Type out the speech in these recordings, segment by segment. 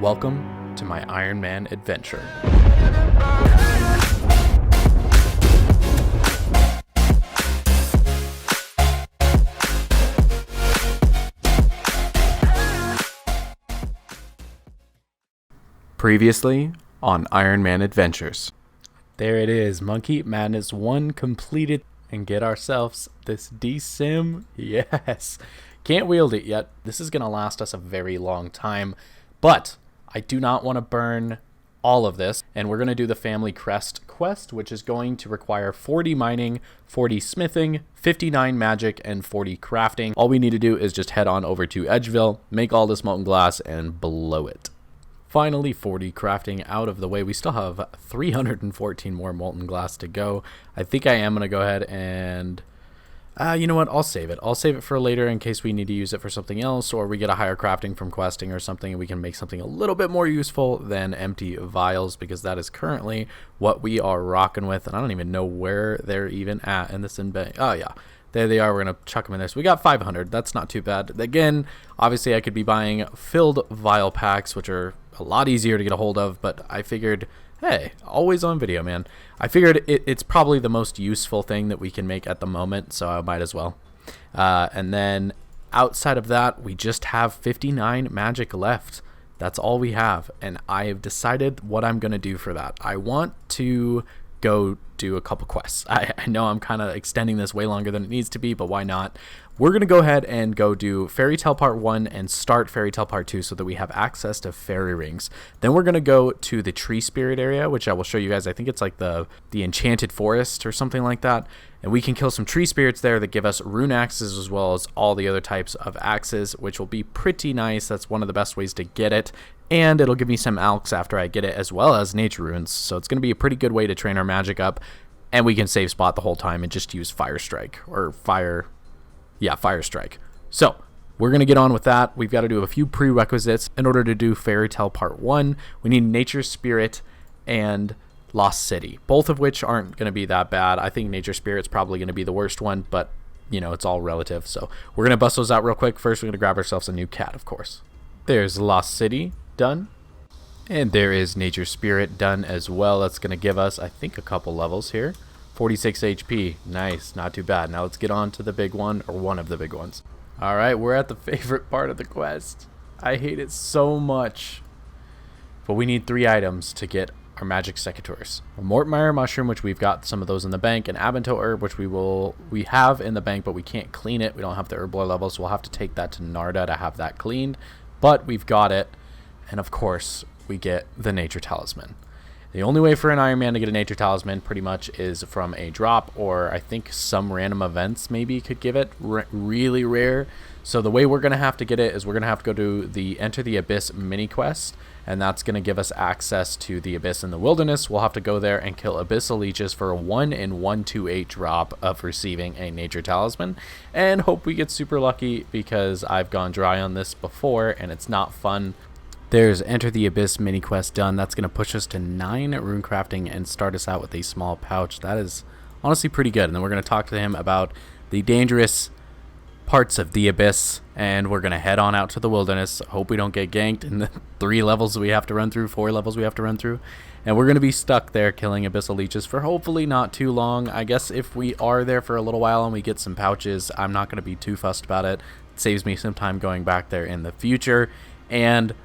Welcome to my Iron Man adventure. Previously on Iron Man Adventures. There it is, Monkey Madness 1 completed, and get ourselves this D-Sim. Yes. Can't wield it yet. This is going to last us a very long time, but I do not want to burn all of this, and we're going to do the Family Crest quest, which is going to require 40 mining, 40 smithing, 59 magic, and 40 crafting. All we need to do is just head on over to Edgeville, make all this molten glass, and blow it. Finally, 40 crafting out of the way. We still have 314 more molten glass to go. I think I am going to go ahead and... you know what? I'll save it. I'll save it for later in case we need to use it for something else, or we get a higher crafting from questing or something, and we can make something a little bit more useful than empty vials, because that is currently what we are rocking with. And I don't even know where they're even at in this bank. Oh, yeah. There they are. We're going to chuck them in there. So we got 500. That's not too bad. Again, obviously I could be buying filled vial packs, which are a lot easier to get a hold of, but I figured, hey, always on video, man. I figured it's probably the most useful thing that we can make at the moment, so I might as well. And then outside of that, we just have 59 magic left. That's all we have, and I have decided what I'm going to do for that. I want to go do a couple quests. I know I'm kind of extending this way longer than it needs to be, but why not? We're going to go ahead and go do Fairy Tale Part 1 and start Fairy Tale Part 2 so that we have access to fairy rings. Then we're going to go to the Tree Spirit area, which I will show you guys. I think it's like the Enchanted Forest or something like that. And we can kill some tree spirits there that give us rune axes as well as all the other types of axes, which will be pretty nice. That's one of the best ways to get it. And it'll give me some alks after I get it, as well as nature runes. So it's going to be a pretty good way to train our magic up. And we can save spot the whole time and just use Fire Strike or Fire Strike. So we're going to get on with that. We've got to do a few prerequisites in order to do Fairy Tale Part 1. We need Nature Spirit and Lost City, both of which aren't going to be that bad. I think Nature Spirit's probably going to be the worst one, but you know, it's all relative. So we're going to bust those out real quick. First, we're going to grab ourselves a new cat, of course. There's Lost City done. And there is Nature Spirit done as well. That's going to give us, I think, a couple levels here. 46 HP. Nice. Not too bad. Now let's get on to the big one, or one of the big ones. All right, we're at the favorite part of the quest. I hate it so much. But we need 3 items to get our magic secateurs. A Mortmire mushroom, which we've got some of those in the bank, an Abento herb, which we have in the bank, but we can't clean it. We don't have the herblore level, so we'll have to take that to Narda to have that cleaned. But we've got it. And of course, we get the Nature Talisman. The only way for an Iron Man to get a Nature Talisman pretty much is from a drop, or I think some random events maybe could give it really rare. So the way we're going to have to get it is we're going to have to go to the Enter the Abyss mini quest, and that's going to give us access to the Abyss in the Wilderness. We'll have to go there and kill Abyssal Leeches for a 1 in 128 drop of receiving a Nature Talisman, and hope we get super lucky, because I've gone dry on this before and it's not fun. There's Enter the Abyss mini quest done. That's going to push us to 9 rune crafting and start us out with a small pouch. That is honestly pretty good. And then we're going to talk to him about the dangerous parts of the Abyss, and we're going to head on out to the Wilderness. Hope we don't get ganked in the 3 levels we have to run through, 4 levels we have to run through. And we're going to be stuck there killing Abyssal Leeches for hopefully not too long. I guess if we are there for a little while and we get some pouches, I'm not going to be too fussed about it. It saves me some time going back there in the future. And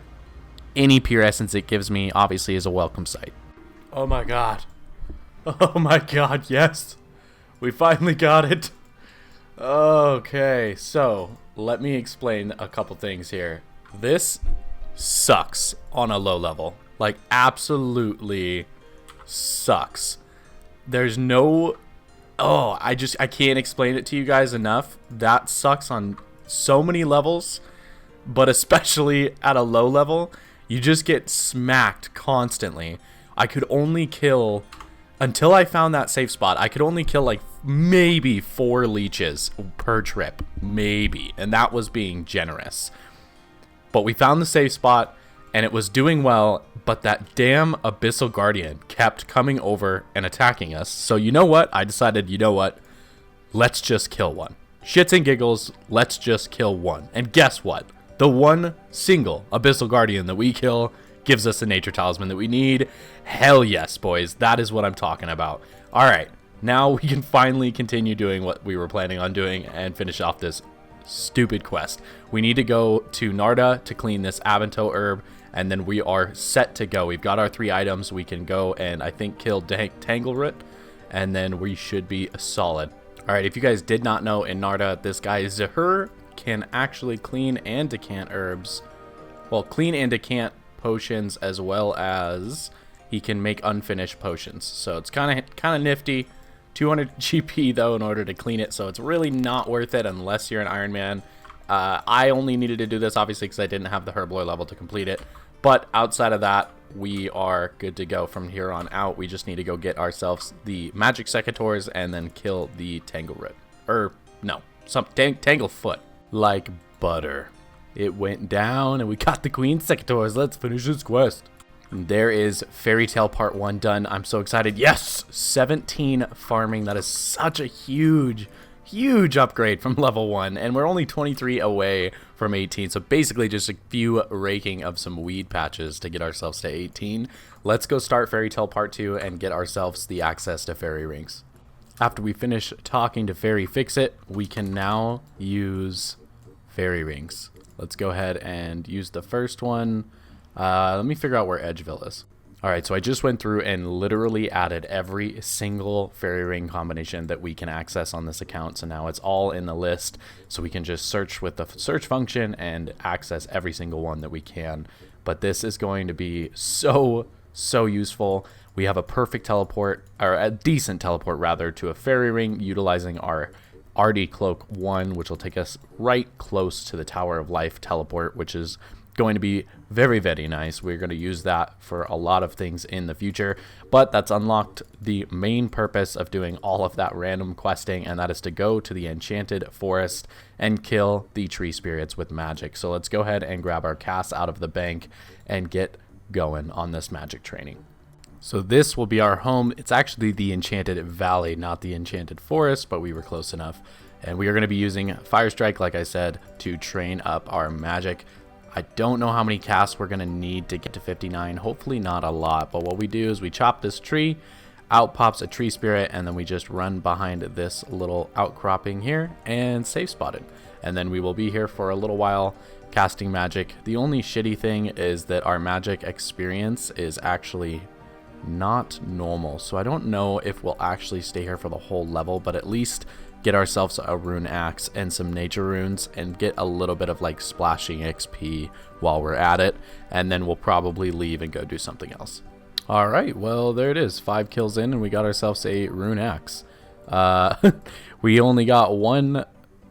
any pure essence it gives me obviously is a welcome sight. Oh my god. Oh my god, yes. We finally got it. Okay, so let me explain a couple things here. This sucks on a low level. Like, absolutely sucks. There's no... I can't explain it to you guys enough. That sucks on so many levels, but especially at a low level. You just get smacked constantly. I could only kill, until I found that safe spot, I could only kill like maybe 4 leeches per trip. Maybe. And that was being generous. But we found the safe spot, and it was doing well, but that damn Abyssal Guardian kept coming over and attacking us. So you know what? I decided, you know what? Let's just kill one. Shits and giggles, let's just kill one. And guess what? The one single Abyssal Guardian that we kill gives us the nature talisman that we need. Hell yes, boys. That is what I'm talking about. All right. Now we can finally continue doing what we were planning on doing and finish off this stupid quest. We need to go to Narda to clean this Avanto herb, and then we are set to go. We've got our 3 items. We can go and I think kill Tangleroot, and then we should be solid. All right, if you guys did not know, in Narda, this guy Zahur can actually clean and decant herbs. Well, clean and decant potions, as well as he can make unfinished potions. So it's kind of nifty. 200 GP though in order to clean it, so it's really not worth it unless you're an Iron Man. I only needed to do this obviously because I didn't have the Herblore level to complete it, but outside of that, we are good to go from here on out. We just need to go get ourselves the magic secateurs and then kill the Tangleroot. Or no, some Tanglefoot. Like butter. It went down and we got the Queen secateurs. Let's finish this quest. There is Fairy Tale Part 1 done. I'm so excited. Yes! 17 farming. That is such a huge upgrade from level 1. And we're only 23 away from 18. So basically just a few raking of some weed patches to get ourselves to 18. Let's go start Fairy Tale Part 2 and get ourselves the access to fairy rings. After we finish talking to Fairy Fix-It, we can now use fairy rings. Let's go ahead and use the first one. Let me figure out where Edgeville is. All right, so I just went through and literally added every single fairy ring combination that we can access on this account. So now it's all in the list, so we can just search with the search function and access every single one that we can. But this is going to be so useful. We have a perfect teleport, or a decent teleport rather, to a fairy ring utilizing our RD Cloak 1, which will take us right close to the Tower of Life teleport, which is going to be very nice. We're going to use that for a lot of things in the future, but that's unlocked the main purpose of doing all of that random questing, and that is to go to the enchanted forest and kill the tree spirits with magic. So let's go ahead and grab our casts out of the bank and get going on this magic training. So this will be our home. It's actually the Enchanted Valley, not the Enchanted Forest, but we were close enough. And we are going to be using Fire Strike, like I said, to train up our magic. I don't know how many casts we're going to need to get to 59. Hopefully not a lot, but what we do is we chop this tree, out pops a tree spirit, and then we just run behind this little outcropping here and safe spotted. And then we will be here for a little while casting magic. The only shitty thing is that our magic experience is actually not normal, so I don't know if we'll actually stay here for the whole level, but at least get ourselves a rune axe and some nature runes and get a little bit of like splashing XP while we're at it, and then we'll probably leave and go do something else. All right, well, there it is. 5 kills in and we got ourselves a rune axe. We only got one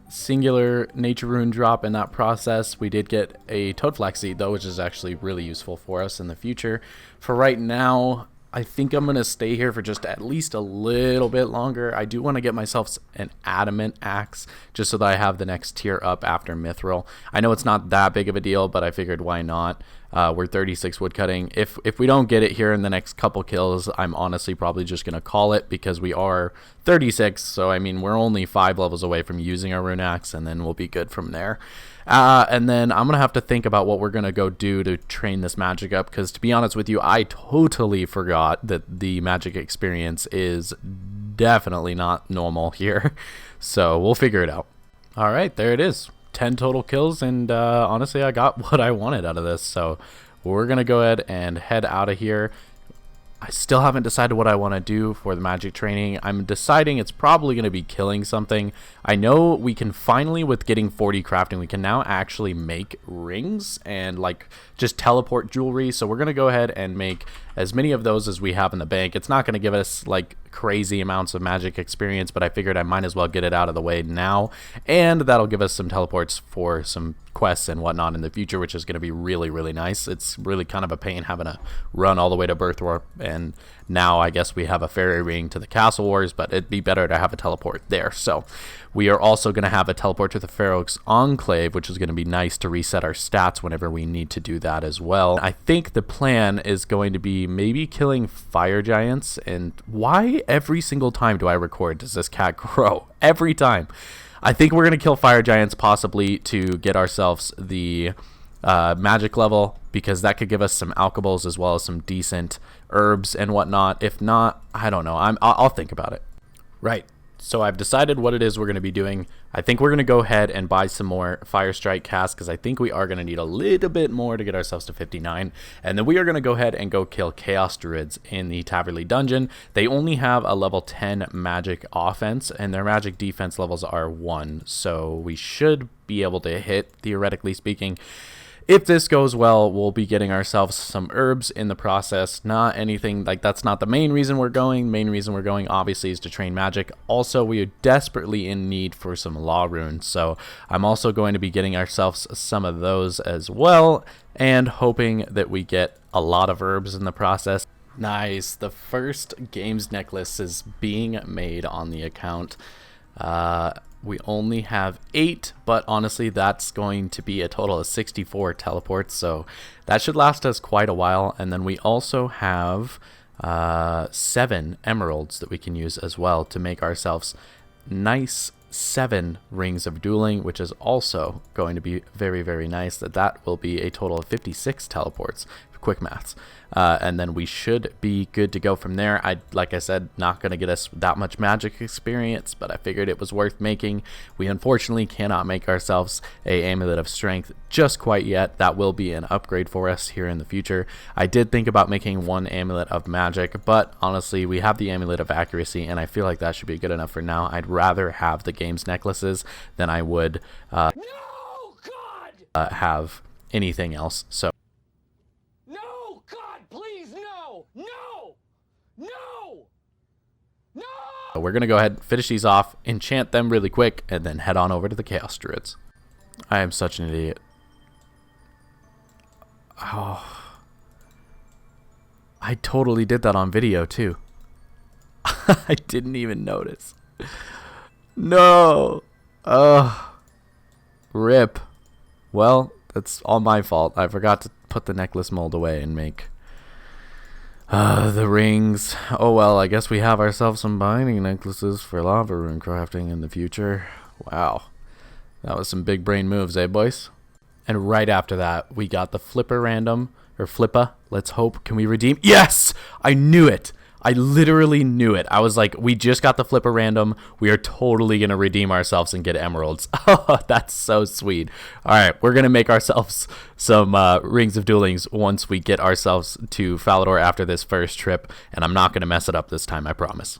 singular nature rune drop in that process. We did get a toadflax seed though, which is actually really useful for us in the future. For right now, I think I'm going to stay here for just at least a little bit longer. I do want to get myself an adamant axe just so that I have the next tier up after mithril. I know it's not that big of a deal, but I figured why not. We're 36 woodcutting. If we don't get it here in the next couple kills, I'm honestly probably just going to call it because we are 36. So, I mean, we're only 5 levels away from using our rune axe, and then we'll be good from there. And then I'm going to have to think about what we're going to go do to train this magic up, because to be honest with you, I totally forgot that the magic experience is definitely not normal here. So we'll figure it out. All right, there it is. 10 total kills, and honestly, I got what I wanted out of this. So we're going to go ahead and head out of here. I still haven't decided what I want to do for the magic training. I'm deciding it's probably going to be killing something. I know we can finally, with getting 40 crafting, we can now actually make rings and like just teleport jewelry. So we're going to go ahead and make as many of those as we have in the bank. It's not going to give us like crazy amounts of magic experience, but I figured I might as well get it out of the way now, and that'll give us some teleports for some quests and whatnot in the future, which is going to be really nice. It's really kind of a pain having to run all the way to Birthwarp, and now I guess we have a fairy ring to the Castle Wars, but it'd be better to have a teleport there. So we are also going to have a teleport to the Pharaoh's Enclave, which is going to be nice to reset our stats whenever we need to do that as well. I think the plan is going to be maybe killing fire giants. And why every single time do I record does this cat grow? Every time. I think we're going to kill fire giants possibly to get ourselves the magic level, because that could give us some alkables as well as some decent herbs and whatnot. If not, I don't know. I'll think about it. Right. So I've decided what it is we're going to be doing. I think we're going to go ahead and buy some more Fire Strike casks because I think we are going to need a little bit more to get ourselves to 59. And then we are going to go ahead and go kill Chaos Druids in the Taverley Dungeon. They only have a level 10 magic offense and their magic defense levels are 1. So we should be able to hit, theoretically speaking. If this goes well, we'll be getting ourselves some herbs in the process. Not anything like that's not the main reason we're going. Main reason we're going obviously is to train magic. Also, we are desperately in need for some law runes. So I'm also going to be getting ourselves some of those as well and hoping that we get a lot of herbs in the process. Nice. The first games necklace is being made on the account. We only have 8, but honestly that's going to be a total of 64 teleports, so that should last us quite a while. And then we also have 7 emeralds that we can use as well to make ourselves nice 7 rings of dueling, which is also going to be very, very nice. That will be a total of 56 teleports. Quick maths. And then we should be good to go from there. Like I said, not going to get us that much magic experience, but I figured it was worth making. We unfortunately cannot make ourselves a amulet of strength just quite yet. That will be an upgrade for us here in the future. I did think about making 1 amulet of magic, but honestly we have the amulet of accuracy and I feel like that should be good enough for now. I'd rather have the games necklaces than I would No, God! Have anything else. So we're going to go ahead and finish these off, enchant them really quick, and then head on over to the Chaos Druids. I am such an idiot. Oh. I totally did that on video, too. I didn't even notice. No. Rip. Well, that's all my fault. I forgot to put the necklace mold away and make... the rings. Oh well, I guess we have ourselves some binding necklaces for lava rune crafting in the future. Wow. That was some big brain moves, eh boys? And right after that, we got the flipper random, or flippa. Let's hope. Can we redeem? Yes! I knew it! I literally knew it. I was like, we just got the flipper random. We are totally going to redeem ourselves and get emeralds. Oh, that's so sweet. All right, we're going to make ourselves some rings of duelings once we get ourselves to Falador after this first trip. And I'm not going to mess it up this time, I promise.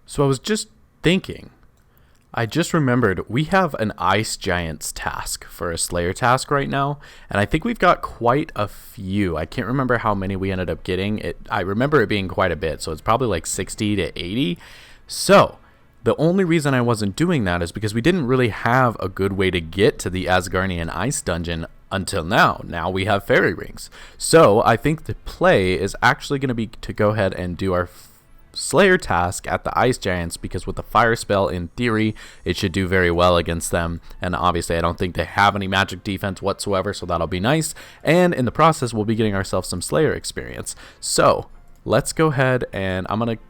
So I was just thinking. I just remembered we have an Ice Giants task for a Slayer task right now, and I think we've got quite a few. I can't remember how many we ended up getting. I remember it being quite a bit, so it's probably like 60 to 80. So the only reason I wasn't doing that is because we didn't really have a good way to get to the Asgardian Ice Dungeon until now. Now we have fairy rings. So I think the play is actually going to be to go ahead and do our Slayer task at the Ice Giants, because with the fire spell, in theory, it should do very well against them. And obviously, I don't think they have any magic defense whatsoever, so that'll be nice. And in the process, we'll be getting ourselves some Slayer experience. So let's go ahead and I'm going to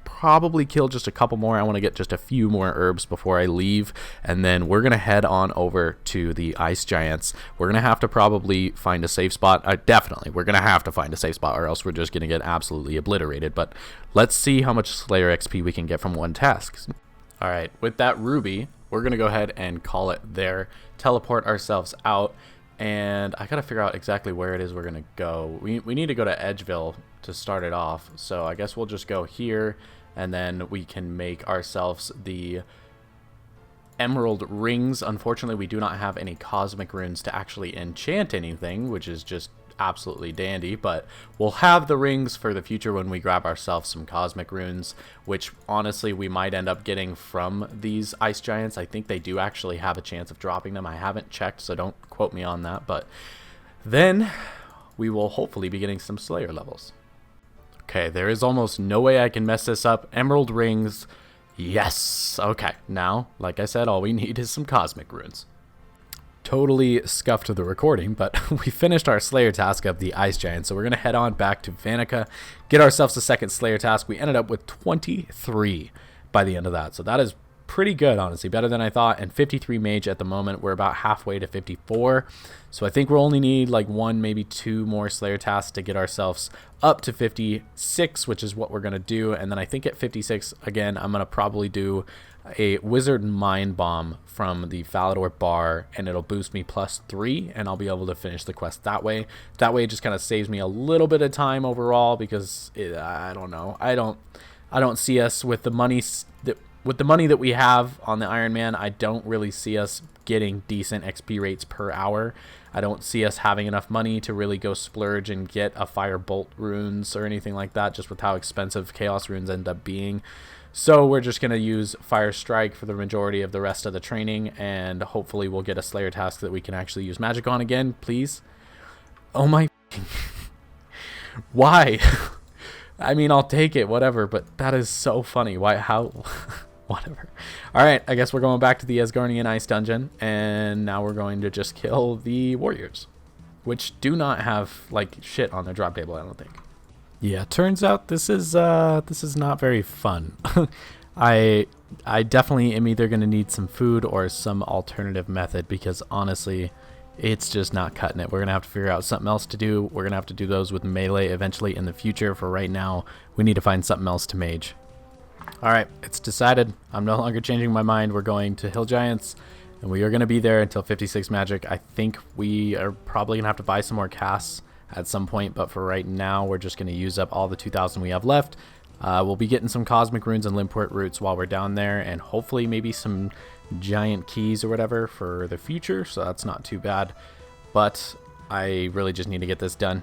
probably kill just a couple more. I want to get just a few more herbs before I leave, and then we're going to head on over to the Ice Giants. We're going to have to probably find a safe spot. Definitely, we're going to have to find a safe spot, or else we're just going to get absolutely obliterated. But let's see how much Slayer XP we can get from one task. All right, with that ruby, we're going to go ahead and call it there, teleport ourselves out, and I got to figure out exactly where it is we're going to go. We need to go to Edgeville to start it off, so I guess we'll just go here, and then we can make ourselves the emerald rings. Unfortunately, we do not have any cosmic runes to actually enchant anything, which is just absolutely dandy, but we'll have the rings for the future when we grab ourselves some cosmic runes, which honestly we might end up getting from these Ice Giants. I think they do actually have a chance of dropping them. I haven't checked, so don't quote me on that, but then we will hopefully be getting some Slayer levels. Okay, there is almost no way I can mess this up. Emerald rings. Yes. Okay, now, like I said, all we need is some cosmic runes. Totally scuffed the recording, but we finished our Slayer task of the Ice Giant, so we're going to head on back to Vanica, get ourselves a second Slayer task. We ended up with 23 by the end of that, so that is pretty good, honestly, better than I thought. And 53 mage at the moment. We're about halfway to 54. So I think we'll only need like 1, maybe 2 more Slayer tasks to get ourselves up to 56, which is what we're going to do. And then I think at 56, again, I'm going to probably do a Wizard Mind Bomb from the Falador bar, and it'll boost me +3, and I'll be able to finish the quest that way. That way it just kind of saves me a little bit of time overall, because I don't know. I don't see us with the money that we have on the Iron Man. I don't really see us getting decent XP rates per hour. I don't see us having enough money to really go splurge and get a Firebolt runes or anything like that, just with how expensive Chaos runes end up being. So we're just going to use Fire Strike for the majority of the rest of the training, and hopefully we'll get a Slayer task that we can actually use magic on again, please. Oh my... Why? I mean, I'll take it, whatever, but that is so funny. Why? How? Whatever. Alright, I guess we're going back to the Asgardian Ice Dungeon, and now we're going to just kill the warriors, which do not have, like, shit on their drop table, I don't think. Yeah, turns out this is not very fun. I definitely am either going to need some food or some alternative method, because honestly, it's just not cutting it. We're going to have to figure out something else to do. We're going to have to do those with melee eventually in the future. For right now, we need to find something else to mage. Alright, it's decided. I'm no longer changing my mind. We're going to Hill Giants, and we are going to be there until 56 magic. I think we are probably going to have to buy some more casts at some point, but for right now, we're just going to use up all the 2,000 we have left. We'll be getting some Cosmic Runes and Limport Roots while we're down there, and hopefully maybe some giant keys or whatever for the future, so that's not too bad. But I really just need to get this done.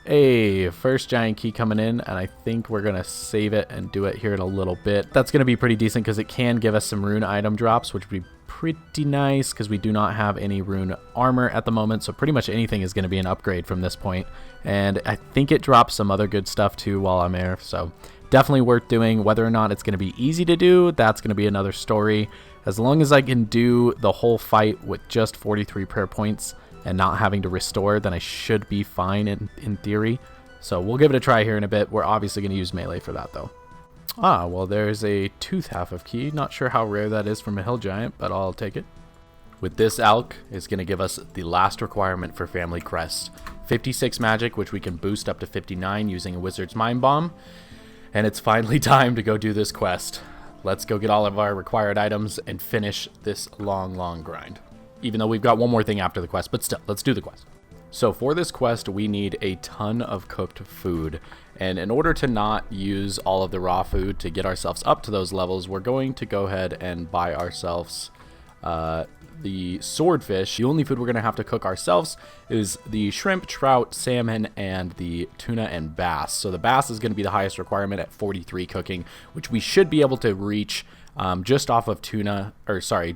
Hey, first giant key coming in, and I think we're going to save it and do it here in a little bit. That's going to be pretty decent because it can give us some rune item drops, which would be pretty nice because we do not have any rune armor at the moment, so pretty much anything is going to be an upgrade from this point. And I think it drops some other good stuff too while I'm there, so definitely worth doing. Whether or not it's going to be easy to do, that's going to be another story. As long as I can do the whole fight with just 43 prayer points and not having to restore, then I should be fine in theory. So we'll give it a try here in a bit. We're obviously going to use melee for that though. Ah, well, there's a tooth half of key. Not sure how rare that is from a hill giant, but I'll take it. With this alch, it's going to give us the last requirement for Family Crest. 56 magic, which we can boost up to 59 using a Wizard's Mind Bomb. And it's finally time to go do this quest. Let's go get all of our required items and finish this long grind. Even though we've got one more thing after the quest, but still, let's do the quest. So for this quest, we need a ton of cooked food. And in order to not use all of the raw food to get ourselves up to those levels, we're going to go ahead and buy ourselves the swordfish. The only food we're going to have to cook ourselves is the shrimp, trout, salmon, and the tuna and bass. So the bass is going to be the highest requirement at 43 cooking, which we should be able to reach just off of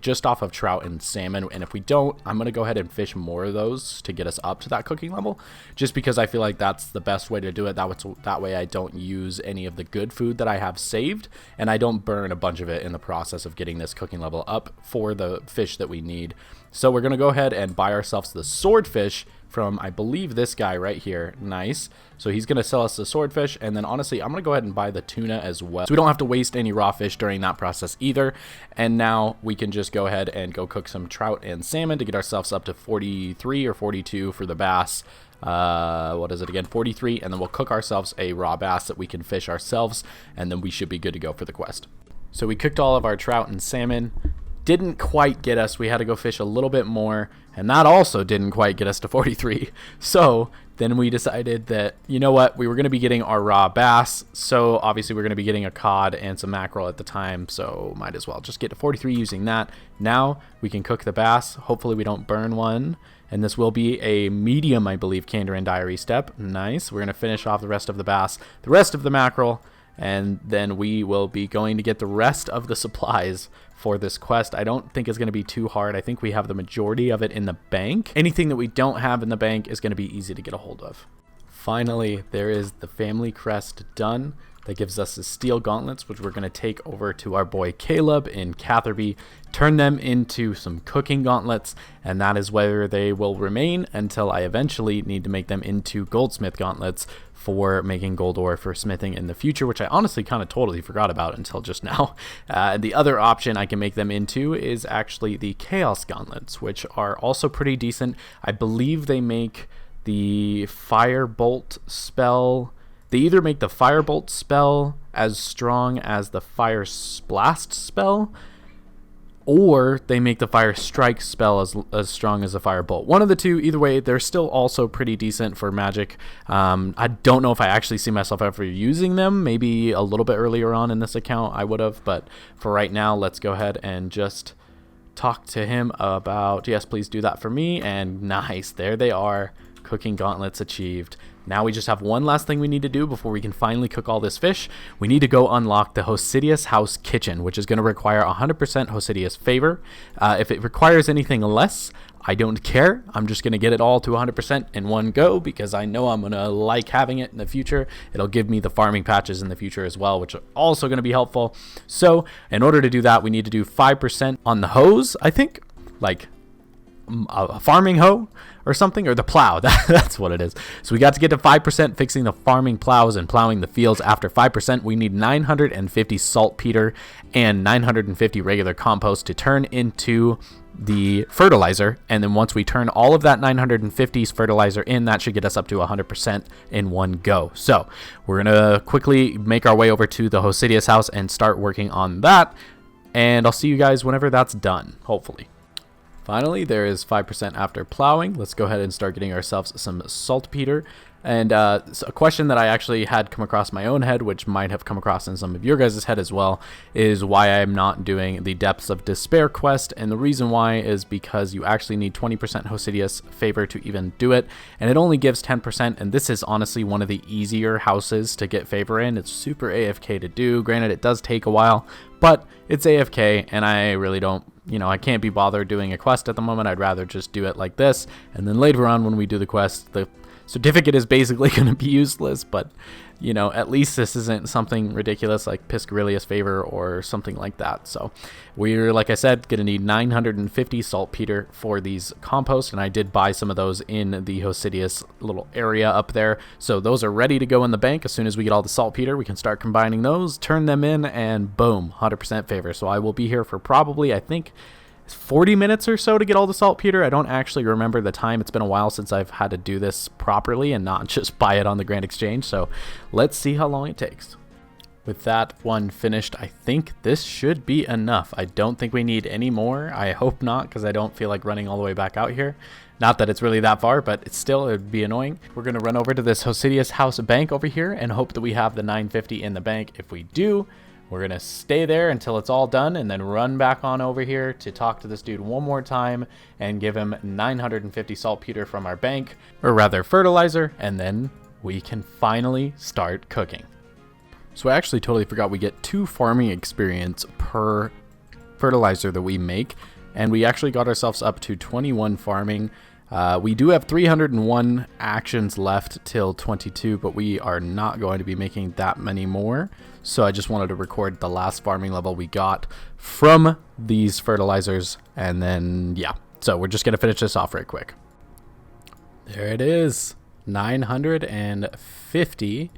just off of trout and salmon. And if we don't, I'm going to go ahead and fish more of those to get us up to that cooking level, just because I feel like that's the best way to do it. That way I don't use any of the good food that I have saved, and I don't burn a bunch of it in the process of getting this cooking level up for the fish that we need. So we're going to go ahead and buy ourselves the swordfish from, I believe, this guy right here. Nice. So he's going to sell us the swordfish, and then honestly, I'm going to go ahead and buy the tuna as well, so we don't have to waste any raw fish during that process either. And now we can just go ahead and go cook some trout and salmon to get ourselves up to 43 or 42 for the bass. What is it again? 43, and then we'll cook ourselves a raw bass that we can fish ourselves, and then we should be good to go for the quest. So we cooked all of our trout and salmon. Didn't quite get us. We had to go fish a little bit more, and that also didn't quite get us to 43. So then we decided that, you know what, we were going to be getting our raw bass, so obviously we're going to be getting a cod and some mackerel at the time, so might as well just get to 43 using that. Now we can cook the bass. Hopefully we don't burn one, and this will be a medium, I believe, Kandarin Diary step. Nice. We're going to finish off the rest of the bass, the rest of the mackerel, and then we will be going to get the rest of the supplies for this quest. I don't think it's going to be too hard. I think we have the majority of it in the bank. Anything that we don't have in the bank is going to be easy to get a hold of. Finally, there is the Family Crest done. That gives us the steel gauntlets, which we're going to take over to our boy Caleb in Catherby, turn them into some cooking gauntlets, and that is where they will remain until I eventually need to make them into goldsmith gauntlets for making gold ore for smithing in the future, which I honestly kind of totally forgot about until just now. The other option I can make them into is actually the chaos gauntlets, which are also pretty decent. I believe they make the firebolt spell. They either make the firebolt spell as strong as the fire blast spell, or they make the fire strike spell as strong as a firebolt. One of the two. Either way, they're still also pretty decent for magic. I don't know if I actually see myself ever using them. Maybe a little bit earlier on in this account I would have, but for right now, let's go ahead and just talk to him about, yes, please do that for me. And nice, there they are. Cooking gauntlets achieved. Now we just have one last thing we need to do before we can finally cook all this fish. We need to go unlock the Hosidius House Kitchen, which is going to require 100% Hosidius favor. If it requires anything less, I don't care. I'm just going to get it all to 100% in one go because I know I'm going to like having it in the future. It'll give me the farming patches in the future as well, which are also going to be helpful. So in order to do that, we need to do 5% on the hose, I think, like a farming hoe or something, or the plow. That's what it is. So we got to get to 5% fixing the farming plows and plowing the fields. After 5%, we need 950 saltpeter and 950 regular compost to turn into the fertilizer. And then once we turn all of that 950 fertilizer in, that should get us up to 100% in one go. So we're going to quickly make our way over to the Hosidius house and start working on that. And I'll see you guys whenever that's done, hopefully. Finally, there is 5% after plowing. Let's go ahead and start getting ourselves some saltpeter. And so a question that I actually had come across my own head, which might have come across in some of your guys' head as well, is why I'm not doing the Depths of Despair quest. And the reason why is because you actually need 20% Hosidius favor to even do it. And it only gives 10%. And this is honestly one of the easier houses to get favor in. It's super AFK to do. Granted, it does take a while, but it's AFK, and I really don't, I can't be bothered doing a quest at the moment. I'd rather just do it like this. And then later on when we do the quest, the certificate is basically going to be useless, but at least this isn't something ridiculous like Piscarilius favor or something like that. So we're, like I said, going to need 950 saltpeter for these compost, and I did buy some of those in the Hosidius little area up there. So those are ready to go in the bank. As soon as we get all the saltpeter, we can start combining those, turn them in, and boom, 100% favor. So I will be here for probably, I think, 40 minutes or so to get all the saltpeter. I don't actually remember the time. It's been a while since I've had to do this properly and not just buy it on the Grand Exchange. So let's see how long it takes. With that one finished, I think this should be enough. I don't think we need any more. I hope not, because I don't feel like running all the way back out here. Not that it's really that far, but it's still, it would be annoying. We're going to run over to this Hosidius House bank over here and hope that we have the 950 in the bank. If we do, we're going to stay there until it's all done and then run back on over here to talk to this dude one more time and give him 950 saltpeter from our bank, or rather fertilizer, and then we can finally start cooking. So I actually totally forgot we get 2 farming experience per fertilizer that we make, and we actually got ourselves up to 21 farming. We do have 301 actions left till 22, but we are not going to be making that many more. So I just wanted to record the last farming level we got from these fertilizers. And then, yeah, so we're just going to finish this off right quick. There it is. 950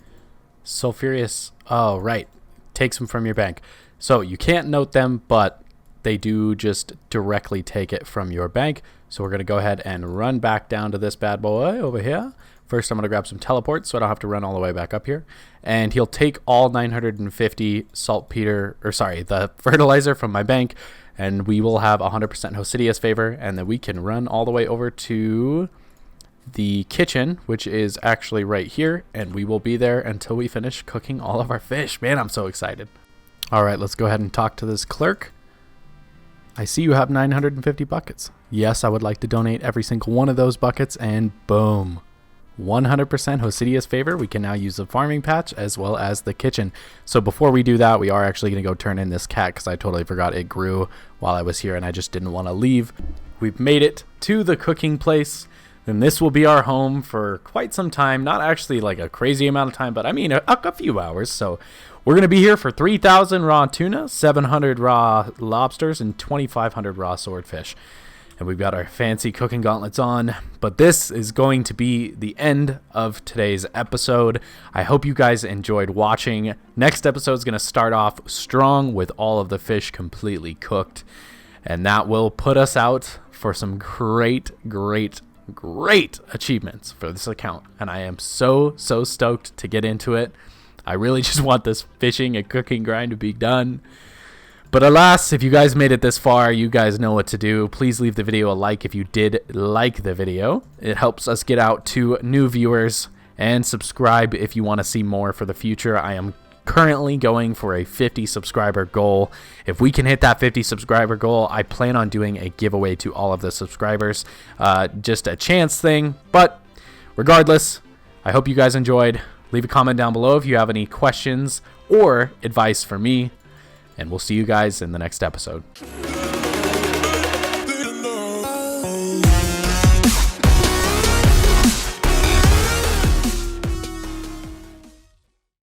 sulfurous. Oh, right. Takes them from your bank. So you can't note them, but they do just directly take it from your bank. So we're going to go ahead and run back down to this bad boy over here. First, I'm going to grab some teleports so I don't have to run all the way back up here. And he'll take all 950 saltpeter, or sorry, the fertilizer from my bank, and we will have 100% Hosidius favor, and then we can run all the way over to the kitchen, which is actually right here, and we will be there until we finish cooking all of our fish. Man, I'm so excited. All right, let's go ahead and talk to this clerk. I see you have 950 buckets. Yes, I would like to donate every single one of those buckets, and boom. 100% Hosidius favor. We can now use the farming patch as well as the kitchen. So before we do that, we are actually going to go turn in this cat because I totally forgot it grew while I was here and I just didn't want to leave. We've made it to the cooking place. And this will be our home for quite some time. Not actually like a crazy amount of time, but I mean a few hours. So we're going to be here for 3,000 raw tuna, 700 raw lobsters, and 2,500 raw swordfish. And we've got our fancy cooking gauntlets on. But this is going to be the end of today's episode. I hope you guys enjoyed watching. Next episode is going to start off strong with all of the fish completely cooked. And that will put us out for some great achievements for this account. And I am so stoked to get into it. I really just want this fishing and cooking grind to be done. But alas, if you guys made it this far, you guys know what to do. Please leave the video a like if you did like the video. It helps us get out to new viewers. And subscribe if you want to see more for the future. I am currently going for a 50 subscriber goal. If we can hit that 50 subscriber goal, I plan on doing a giveaway to all of the subscribers. Just a chance thing. But regardless, I hope you guys enjoyed. Leave a comment down below if you have any questions or advice for me. And we'll see you guys in the next episode.